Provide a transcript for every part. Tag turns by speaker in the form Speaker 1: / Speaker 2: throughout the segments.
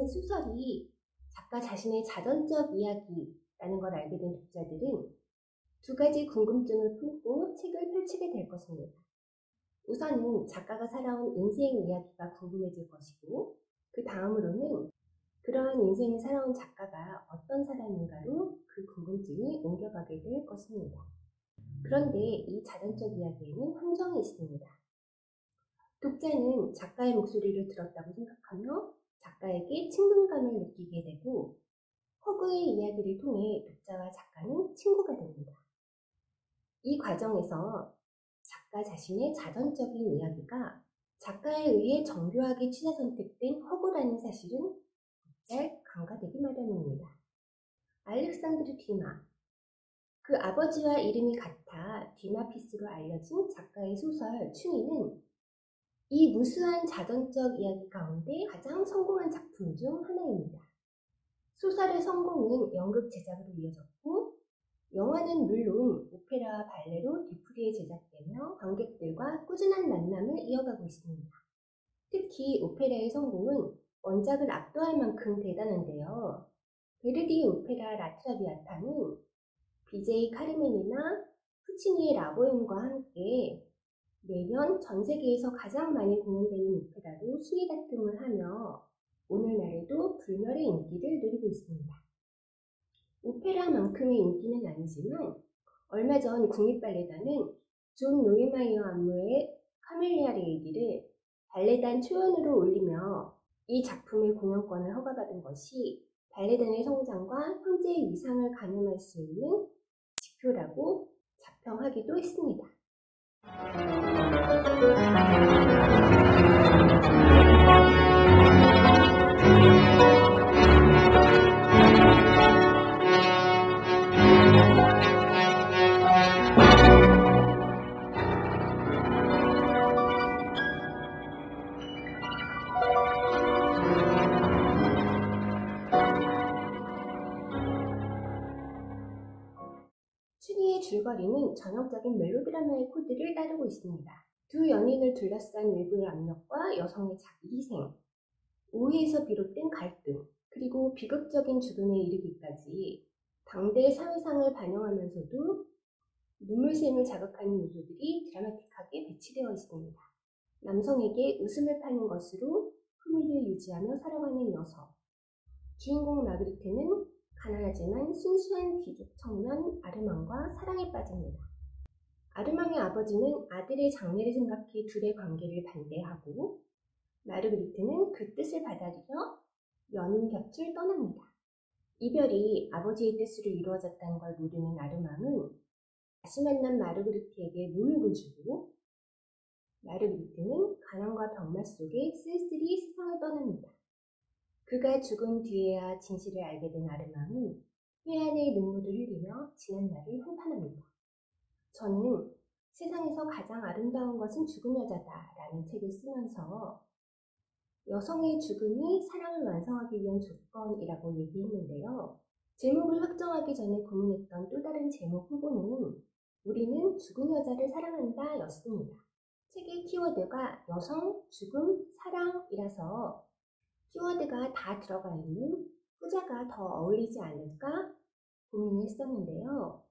Speaker 1: 쓴 소설이 작가 자신의 자전적 이야기라는 걸 알게 된 독자들은 두 가지 궁금증을 품고 책을 펼치게 될 것입니다. 우선은 작가가 살아온 인생 이야기가 궁금해질 것이고, 그 다음으로는 그러한 인생을 살아온 작가가 어떤 사람인가로 그 궁금증이 옮겨가게 될 것입니다. 그런데 이 자전적 이야기에는 함정이 있습니다. 독자는 작가의 목소리를 들었다고 생각하며 작가에게 친근감을 느끼게 되고, 허구의 이야기를 통해 독자와 작가는 친구가 됩니다. 이 과정에서 작가 자신의 자전적인 이야기가 작가에 의해 정교하게 취사 선택된 허구라는 사실은 잘 간과되기 마련입니다. 알렉산드르 듀마, 그 아버지와 이름이 같아 듀마피스로 알려진 작가의 소설 춘희는 이 무수한 자전적 이야기 가운데 가장 성공한 작품 중 하나입니다. 소설의 성공은 연극 제작으로 이어졌고, 영화는 물론 오페라와 발레로 뒤풀이에 제작되며 관객들과 꾸준한 만남을 이어가고 있습니다. 특히 오페라의 성공은 원작을 압도할 만큼 대단한데요. 베르디의 오페라 라트라비아타는 BJ 카르멘이나 푸치니의 라보엠과 함께 매년 전 세계에서 가장 많이 공연되는 오페라로 수위 다툼을 하며 오늘날에도 불멸의 인기를 누리고 있습니다. 오페라만큼의 인기는 아니지만 얼마 전 국립발레단은 존 노이마이어 안무의 카멜리아 레이디를 발레단 초연으로 올리며 이 작품의 공연권을 허가받은 것이 발레단의 성장과 현재의 위상을 가늠할 수 있는 지표라고 자평하기도 했습니다. 춘희의 줄거리는 전형적인 멜로드라마의 코드를 따르고 있습니다. 두 연인을 둘러싼 외부의 압력과 여성의 자기 희생, 오해에서 비롯된 갈등, 그리고 비극적인 죽음에 이르기까지 당대의 사회상을 반영하면서도 눈물샘을 자극하는 요소들이 드라마틱하게 배치되어 있습니다. 남성에게 웃음을 파는 것으로 품위를 유지하며 살아가는 여성, 주인공 마그리테는 가난하지만 순수한 귀족 청년 아르망과 사랑에 빠집니다. 아르망의 아버지는 아들의 장래를 생각해 둘의 관계를 반대하고, 마르그리트는 그 뜻을 받아들여 연인 곁을 떠납니다. 이별이 아버지의 뜻으로 이루어졌다는 걸 모르는 아르망은 다시 만난 마르그리트에게 모욕을 주고, 마르그리트는 가난과 병맛 속에 쓸쓸히 세상을 떠납니다. 그가 죽은 뒤에야 진실을 알게 된 아르망은 회한의 눈물을 흘리며 지난 날을 회판합니다. 저는 세상에서 가장 아름다운 것은 죽은 여자다 라는 책을 쓰면서 여성의 죽음이 사랑을 완성하기 위한 조건이라고 얘기했는데요. 제목을 확정하기 전에 고민했던 또 다른 제목 후보는 우리는 죽은 여자를 사랑한다 였습니다. 책의 키워드가 여성, 죽음, 사랑이라서 키워드가 다 들어가 있는 후자가 더 어울리지 않을까 고민을 했었는데요.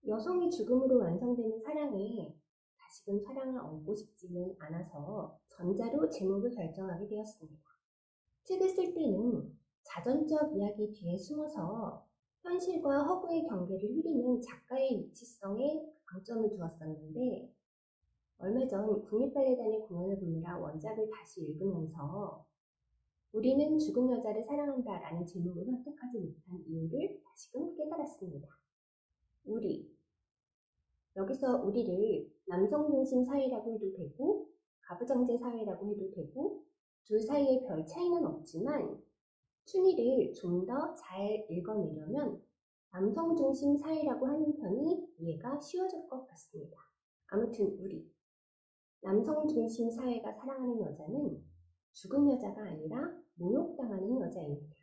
Speaker 1: 여성이 죽음으로 완성되는 사랑에 다시금 사랑을 얻고 싶지는 않아서 전자로 제목을 결정하게 되었습니다. 책을 쓸 때는 자전적 이야기 뒤에 숨어서 현실과 허구의 경계를 흐리는 작가의 위치성에 방점을 두었었는데, 얼마 전 국립발레단의 공연을 보느라 원작을 다시 읽으면서 우리는 죽은 여자를 사랑한다 라는 제목을 선택하지 못한 이유를 다시금 깨달았습니다. 우리, 여기서 우리를 남성 중심 사회라고 해도 되고 가부장제 사회라고 해도 되고 둘 사이에 별 차이는 없지만 춘희를 좀 더 잘 읽어내려면 남성 중심 사회라고 하는 편이 이해가 쉬워질 것 같습니다. 아무튼 우리, 남성 중심 사회가 사랑하는 여자는 죽은 여자가 아니라 모욕당하는 여자입니다.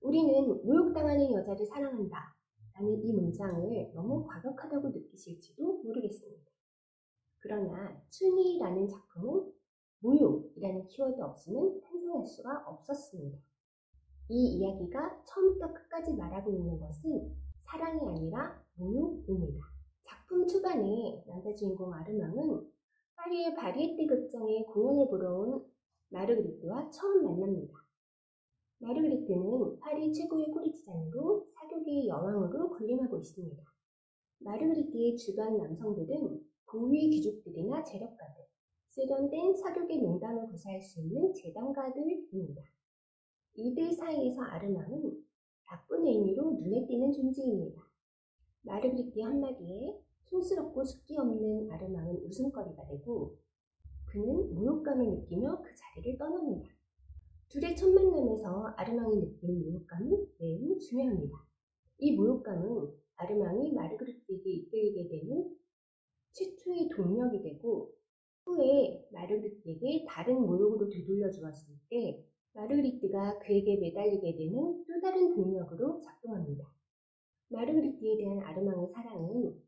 Speaker 1: 우리는 모욕당하는 여자를 사랑한다 라는 이 문장을 너무 과격하다고 느끼실지도 모르겠습니다. 그러나 춘희라는 작품은 모욕이라는 키워드 없이는 탄생할 수가 없었습니다. 이 이야기가 처음부터 끝까지 말하고 있는 것은 사랑이 아니라 모욕입니다. 작품 초반에 남자 주인공 아르망은 파리의 바리에테 극장에 공연을 보러 온 마르그리트와 처음 만납니다. 마르그리트는 파리 최고의 코르티잔으로 사교계의 여왕으로 군림하고 있습니다. 마르그리트의 주변 남성들은 고위 귀족들이나 재력가들, 세련된 사교계 농담을 구사할 수 있는 재단가들입니다. 이들 사이에서 아르망은 나쁜 의미로 눈에 띄는 존재입니다. 마르그리트의 한마디에 촌스럽고 숫기 없는 아르망은 웃음거리가 되고 그는 모욕감을 느끼며 그 자리를 떠납니다. 둘의 첫 만남에서 아르망이 느낀 모욕감은 매우 중요합니다. 이 모욕감은 아르망이 마르그리트에게 이끌리게 되는 최초의 동력이 되고 후에 마르그리트에게 다른 모욕으로 되돌려 주었을 때 마르그리트가 그에게 매달리게 되는 또 다른 동력으로 작동합니다. 마르그리트에 대한 아르망의 사랑은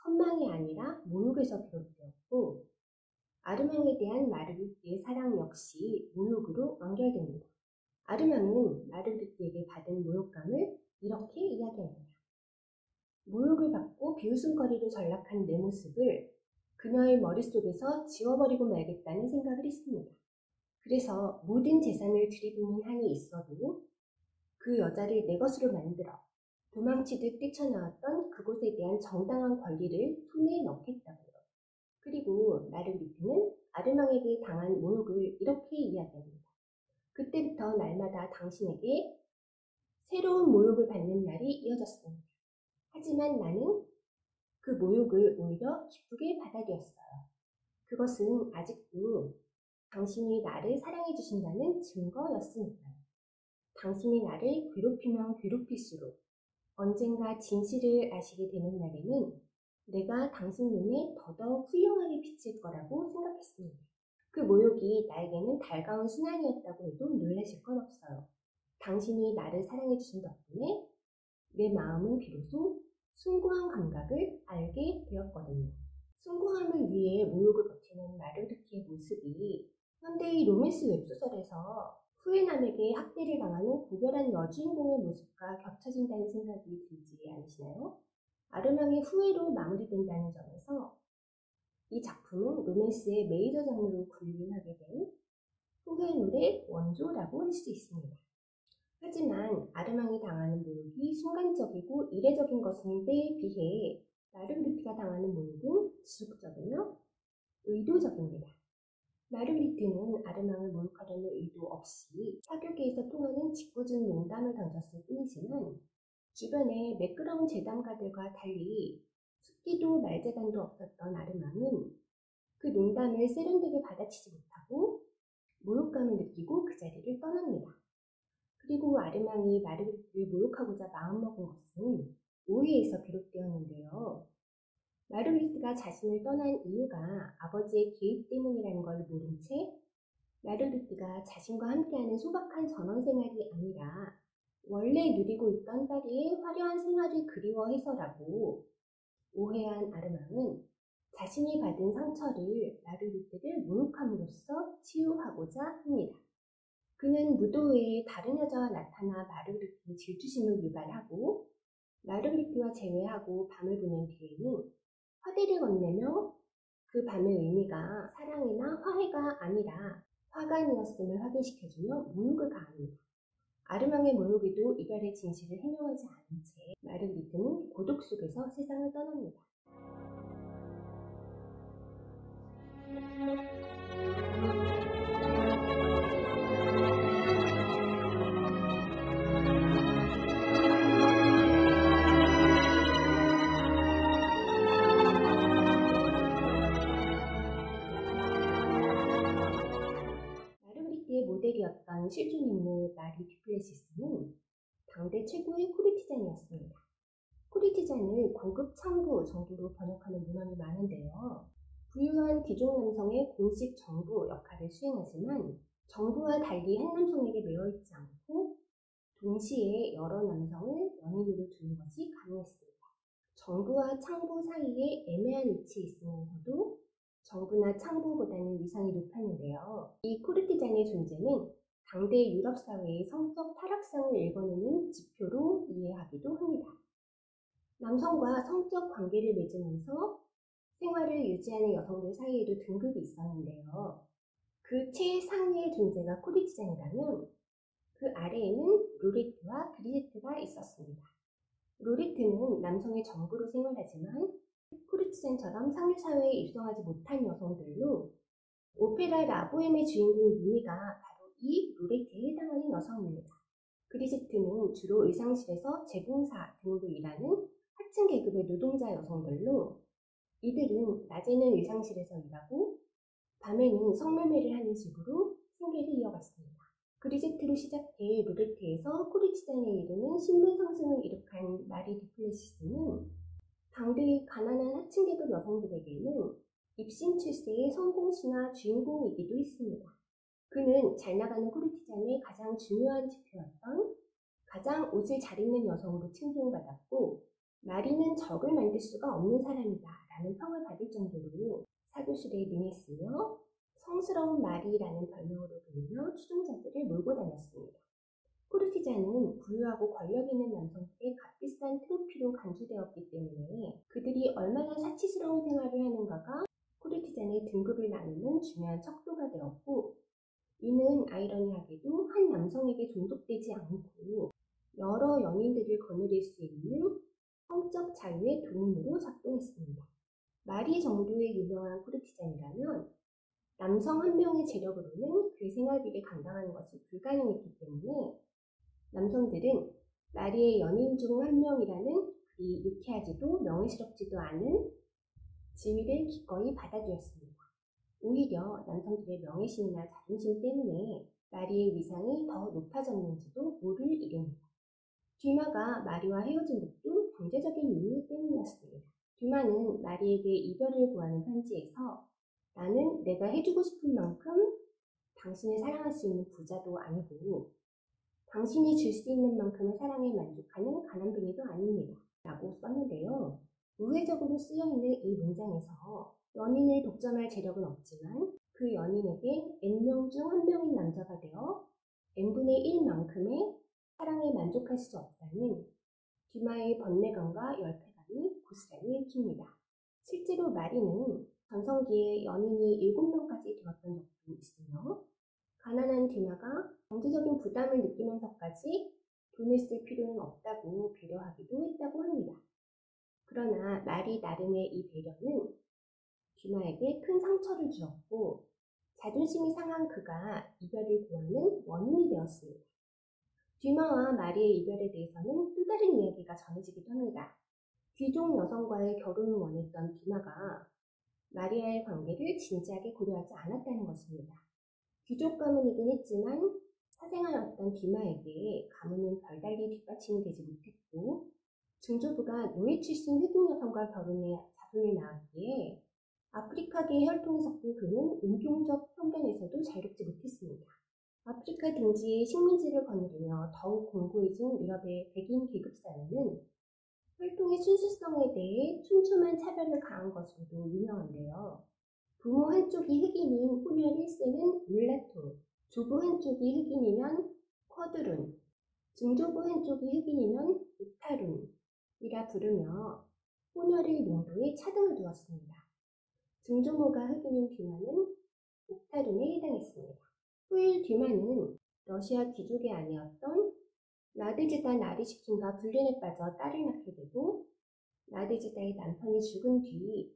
Speaker 1: 선망이 아니라 모욕에서 비롯되었고 아르망에 대한 마르그리트의 사랑 역시 모욕으로 연결됩니다. 아르망은 마르그리트에게 받은 모욕감을 이렇게 이야기합니다. 모욕을 받고 비웃음거리로 전락한 내 모습을 그녀의 머릿속에서 지워버리고 말겠다는 생각을 했습니다. 그래서 모든 재산을 들이붓는 한이 있어도 그 여자를 내 것으로 만들어 도망치듯 뛰쳐나왔던 그곳에 대한 정당한 권리를 손에 넣겠다고요. 그리고 마르그리트는 아르망에게 당한 모욕을 이렇게 이야기합니다. 그때부터 날마다 당신에게 새로운 모욕을 받는 날이 이어졌습니다. 하지만 나는 그 모욕을 오히려 기쁘게 받아들였어요. 그것은 아직도 당신이 나를 사랑해 주신다는 증거였으니까요. 당신이 나를 괴롭히면 괴롭힐수록 언젠가 진실을 아시게 되는 날에는 내가 당신 눈에 더더욱 훌륭하게 비칠 거라고 생각했습니다. 그 모욕이 나에게는 달가운 순환이었다고 해도 놀라실 건 없어요. 당신이 나를 사랑해 주신 덕분에 내 마음은 비로소 숭고한 감각을 알게 되었거든요. 숭고함을 위해 모욕을 버티는 마르그리트의 모습이 현대의 로맨스 웹소설에서 후회남에게 학대를 당하는 고결한 여주인공의 모습과 겹쳐진다는 생각이 들지 않으시나요? 아르망의 후회로 마무리된다는 점에서 이 작품은 로맨스의 메이저 장르로 분류하게 된 후회물의 원조라고 할 수 있습니다. 하지만 아르망이 당하는 모욕이 순간적이고 이례적인 것인 때에 비해 마르그리트가 당하는 모욕은 지속적이며 의도적입니다. 마르그리트는 아르망을 모욕하려는 의도 없이 사교계에서 통하는 짓궂은 농담을 던졌을 뿐이지만 주변에 매끄러운 재담가들과 달리 숙기도 말재간도 없었던 아르망은 그 농담을 세련되게 받아치지 못하고 모욕감을 느끼고 그 자리를 떠납니다. 그리고 아르망이 마르그리트를 모욕하고자 마음먹은 것은 오해에서 비롯되었는데요. 마르그리트가 자신을 떠난 이유가 아버지의 개입 때문이라는 걸 모른 채 마르그리트가 자신과 함께하는 소박한 전원 생활이 아니라 원래 누리고 있던 파리의 화려한 생활을 그리워해서라고 오해한 아르망은 자신이 받은 상처를 마르그리트를 모욕함으로써 치유하고자 합니다. 그는 무도회에 다른 여자와 나타나 마르그리트의 질투심을 유발하고 마르그리트와 재회하고 밤을 보낸 뒤에는 화대를 건네며 그 밤의 의미가 사랑이나 화해가 아니라 화관이었음을 확인시켜주며 모욕을 가합니다. 아르망의 모욕에도 이별의 진실을 해명하지 않은 채 마르그리트는 고독 속에서 세상을 떠납니다. 마르그리트의 모델이었던 실존 인물 마리 듀플레시스는 당대 최고의 코르티잔이었습니다. 코르티잔을 고급 창부 정도로 번역하는 문헌이 많은데요. 부유한 귀족 남성의 공식 정부 역할을 수행하지만 정부와 달리 한 남성에게 매여있지 않고 동시에 여러 남성을 연인으로 두는 것이 가능했습니다. 정부와 창부 사이에 애매한 위치에 있으면서도 정부나 창부보다는 위상이 높았는데요. 이 코르티잔의 존재는 당대 유럽 사회의 성적 타락상을 일궈내는 지표로 이해하기도 합니다. 남성과 성적 관계를 맺으면서 생활을 유지하는 여성들 사이에도 등급이 있었는데요. 그 최상위의 존재가 코르티잔이라면 그 아래에는 로레트와 그리제트가 있었습니다. 로레트는 남성의 전부로 생활하지만 코르티잔처럼 상류사회에 입성하지 못한 여성들로 오페라 라보엠의 주인공 미니가 바로 이 로레트에 해당하는 여성입니다. 그리제트는 주로 의상실에서 제공사 등으로 일하는 하층 계급의 노동자 여성들로 이들은 낮에는 의상실에서 일하고 밤에는 성매매를 하는 식으로 생계를 이어갔습니다. 그리제트로 시작해 로레트에서 코르티잔에 이르는 신분 상승을 이룩한 마리 디플레시스는 당대의 가난한 하층 계급 여성들에게는 입신 출세의 성공신화 주인공이기도 했습니다. 그는 잘 나가는 코르티잔의 가장 중요한 지표였던 가장 옷을 잘 입는 여성으로 칭송받았고 마리는 적을 만들 수가 없는 사람이다 라는 평을 받을 정도로 사교실에 능했으며 성스러운 마리라는 별명으로 불리며 추종자들을 몰고 다녔습니다. 코르티잔은 부유하고 권력 있는 남성들의 값비싼 트로피로 간주되었기 때문에 그들이 얼마나 사치스러운 생활을 하는가가 코르티잔의 등급을 나누는 중요한 척도가 되었고 이는 아이러니하게도 한 남성에게 종속되지 않고 여러 연인들을 거느릴 수 있는 성적 자유의 도움으로 작동했습니다. 마리 정도의 유명한 코르티잔이라면 남성 한 명의 재력으로는 그의 생활비를 감당하는 것이 불가능했기 때문에 남성들은 마리의 연인 중 한 명이라는 그리 유쾌하지도 명예스럽지도 않은 지위를 기꺼이 받아들였습니다. 오히려 남성들의 명예심이나 자존심 때문에 마리의 위상이 더 높아졌는지도 모를 일입니다. 듀마가 마리와 헤어진 것도 경제적인 이유 때문이었습니다. 듀마는 마리에게 이별을 구하는 편지에서 나는 내가 해주고 싶은 만큼 당신을 사랑할 수 있는 부자도 아니고 당신이 줄 수 있는 만큼의 사랑에 만족하는 가난뱅이도 아닙니다. 라고 썼는데요. 우회적으로 쓰여있는 이 문장에서 연인을 독점할 재력은 없지만 그 연인에게 N명 중 한 명인 남자가 되어 N분의 1만큼의 사랑에 만족할 수 없다는 듀마의 번뇌감과 열패감이 고스란히 읽힙니다. 실제로 마리는 전성기에 연인이 7명까지 되었던 적도 있으며 가난한 듀마가 경제적인 부담을 느끼면서까지 돈을 쓸 필요는 없다고 배려하기도 했다고 합니다. 그러나 마리 나름의 이 배려는 듀마에게 큰 상처를 주었고 자존심이 상한 그가 이별을 구하는 원인이 되었습니다. 듀마와 마리의 이별에 대해서는 또 다른 이야기가 전해지기도 합니다. 귀족 여성과의 결혼을 원했던 듀마가 마리아의 관계를 진지하게 고려하지 않았다는 것입니다. 귀족 가문이긴 했지만 사생아였던 듀마에게 가문은 별달리 뒷받침이 되지 못했고 증조부가 노예 출신 흑인 여성과 결혼해 자손을 낳았기에 아프리카계의 혈통이 섞인 그는 인종적 편견에서도 자유롭지 못했습니다. 아프리카 등지의 식민지를 거느리며 더욱 공고해진 유럽의 백인 계급사회는 혈통의 순수성에 대해 촘촘한 차별을 가한 것으로도 유명한데요. 부모 한쪽이 흑인인 혼혈 1세는 물라토, 조부 한쪽이 흑인이면 쿼드룬, 증조부 한쪽이 흑인이면 옥타룬이라 부르며 혼혈의 농도에 차등을 두었습니다. 증조모가 흑인인 듀마는 옥타룬에 해당했습니다. 후일 듀마는 러시아 귀족의 아내였던 나데즈다 나리시킨과 불륜에 빠져 딸을 낳게 되고 나데즈다의 남편이 죽은 뒤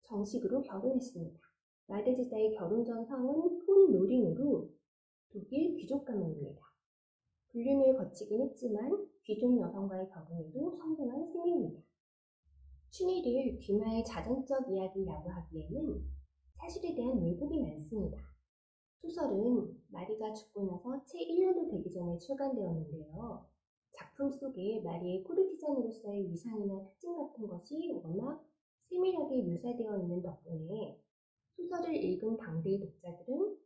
Speaker 1: 정식으로 결혼했습니다. 나데즈다의 결혼 전 성은 폰 노링으로 독일 귀족 가문입니다. 불륜을 거치긴 했지만 귀족 여성과의 결혼에도 성공한 셈입니다. 춘희를 듀마의 자전적 이야기라고 하기에는 사실에 대한 왜곡이 많습니다. 소설은 마리가 죽고 나서 채 1년도 되기 전에 출간되었는데요. 작품 속에 마리의 코르티잔으로서의 위상이나 특징 같은 것이 워낙 세밀하게 묘사되어 있는 덕분에 소설을 읽은 당대의 독자들은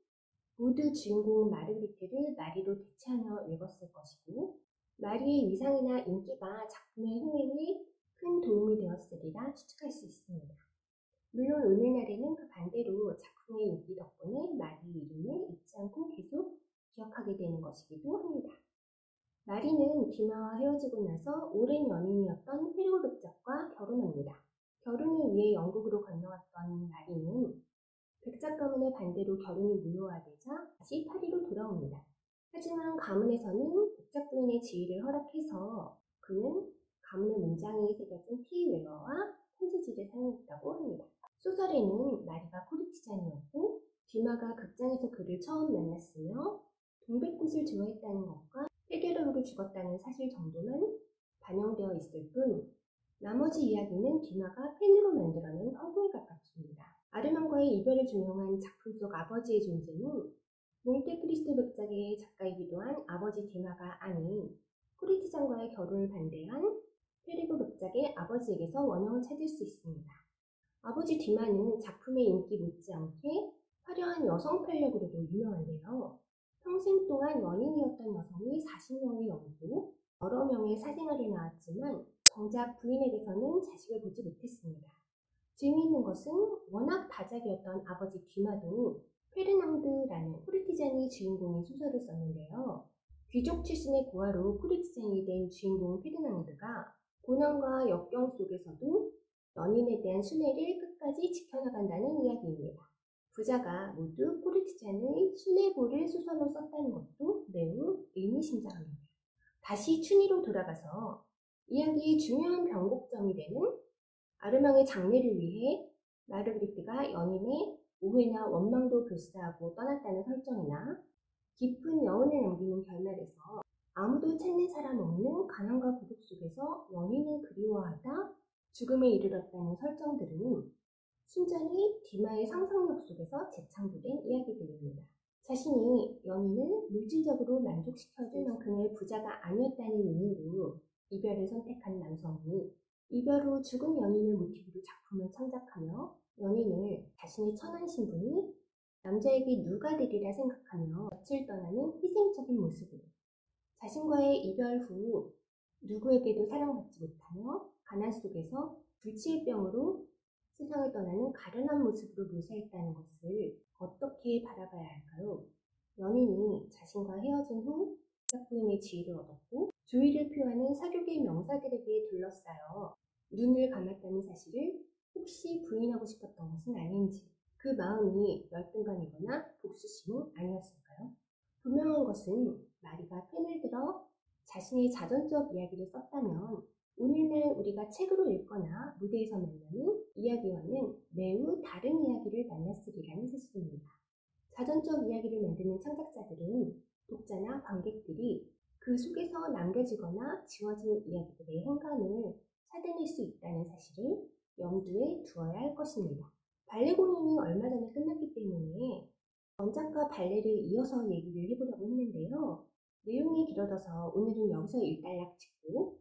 Speaker 1: 모두 주인공 마르그리테를 마리로 대체하며 읽었을 것이고 마리의 위상이나 인기가 작품의 흥행에 큰 도움이 되었으리라 추측할 수 있습니다. 물론 오늘날에는 그 반대로 작품의 인기 덕분에 마리 이름을 잊지 않고 계속 기억하게 되는 것이기도 합니다. 마리는 디마와 헤어지고 나서 오랜 연인이었던 페리고 백작과 결혼합니다. 결혼을 위해 영국으로 건너왔던 마리는 백작 가문의 반대로 결혼이 무효화되자 다시 파리로 돌아옵니다. 하지만 가문에서는 백작 부인의 지위를 허락해서 그는 가문의 문장에 새겨진 티웨어와 편지지를 사용했다고 합니다. 소설에는 마리가 코르티잔이었고 디마가 극장에서 그를 처음 만났으며 동백꽃을 좋아했다는 것과 폐결핵으로 죽었다는 사실 정도만 반영되어 있을 뿐 나머지 이야기는 디마가 펜으로 만들어낸 허구에 가깝습니다. 아르망과의 이별을 조명한 작품 속 아버지의 존재는 몽테크리스토 백작의 작가이기도 한 아버지 디마가 아닌 코르티잔과의 결혼을 반대한 페리고 백작의 아버지에게서 원형을 찾을 수 있습니다. 아버지 디마는 작품의 인기 못지않게 화려한 여성 편력으로도 유명한데요. 평생 동안 연인이었던 여성이 40명이 넘고 여러 명의 사생아를 낳았지만 정작 부인에게서는 자식을 보지 못했습니다. 재미있는 것은 워낙 다작이었던 아버지 디마도 페르낭드라는 코르티잔이 주인공인 소설을 썼는데요. 귀족 출신의 고아로 코르티잔이 된 주인공 페르낭드가 고난과 역경 속에서도 연인에 대한 순애를 끝까지 지켜나간다는 이야기입니다. 부자가 모두 코르티잔의 순애보를 소설로 썼다는 것도 매우 의미심장합니다. 다시 춘희로 돌아가서 이야기의 중요한 변곡점이 되는 아르망의 장례를 위해 마르그리트가 연인의 오해나 원망도 불사하고 떠났다는 설정이나 깊은 여운을 남기는 결말에서 아무도 찾는 사람 없는 가난과 고독 속에서 연인을 그리워하다 죽음에 이르렀다는 설정들은 순전히 디마의 상상력 속에서 재창조된 이야기들입니다. 자신이 연인을 물질적으로 만족시켜줄 만큼의 부자가 아니었다는 이유로 이별을 선택한 남성이 이별 후 죽은 연인을 모티브로 작품을 창작하며 연인을 자신의 천한 신분이 남자에게 누가 되리라 생각하며 곁을 떠나는 희생적인 모습으로 자신과의 이별 후 누구에게도 사랑받지 못하며 가난 속에서 불치의 병으로 세상을 떠나는 가련한 모습으로 묘사했다는 것을 어떻게 바라봐야 할까요? 연인이 자신과 헤어진 후 부인의 지위를 얻었고 조의를 표하는 사교계의 명사들에게 둘러싸여 눈을 감았다는 사실을 혹시 부인하고 싶었던 것은 아닌지 그 마음이 열등감이거나 복수심은 아니었을까요? 분명한 것은 마리가 펜을 들어 자신의 자전적 이야기를 썼다면 오늘날 우리가 책으로 읽거나 무대에서 만나는 이야기와는 매우 다른 이야기를 만났으리라는 사실입니다. 자전적 이야기를 만드는 창작자들은 독자나 관객들이 그 속에서 남겨지거나 지워진 이야기들의 행간을 찾아낼 수 있다는 사실을 염두에 두어야 할 것입니다. 발레 공연이 얼마 전에 끝났기 때문에 원작과 발레를 이어서 얘기를 해보려고 했는데요. 내용이 길어져서 오늘은 여기서 일단락 짓고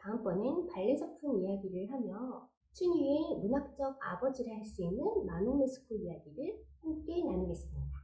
Speaker 1: 다음번엔 발레 작품 이야기를 하며 춘희의 문학적 아버지라 할 수 있는 마농 레스코 이야기를 함께 나누겠습니다.